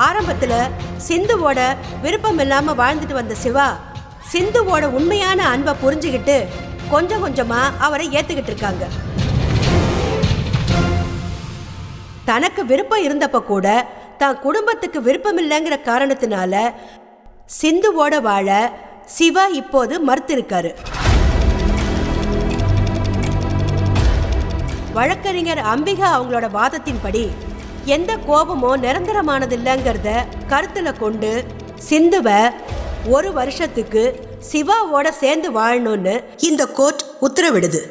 ஆரம்பத்துல சிந்துவோட விருப்பம் இல்லாம வாழ்ந்துட்டு வந்த சிவா சிந்துவோட உண்மையான அன்பை புரிஞ்சுக்கிட்டு கொஞ்சம் கொஞ்சமா அவரை ஏத்துக்கிட்டு இருக்காங்க. தனக்கு விருப்பம் இருந்தப்ப கூட தான் குடும்பத்துக்கு விருப்பம் இல்லைங்கிற காரணத்தினால சிந்துவோட வாழ சிவா இப்போது மறுத்திருக்காரு. வழக்கறிஞர் அம்பிகா அவங்களோட வாதத்தின்படி எந்த கோபமோ நிரந்தரமானது இல்லைங்கிறத கருத்துல கொண்டு சிந்துவை 1 வருஷத்துக்கு சிவாவோட சேர்ந்து வாழணும்னு இந்த கோர்ட் உத்தரவிடுது.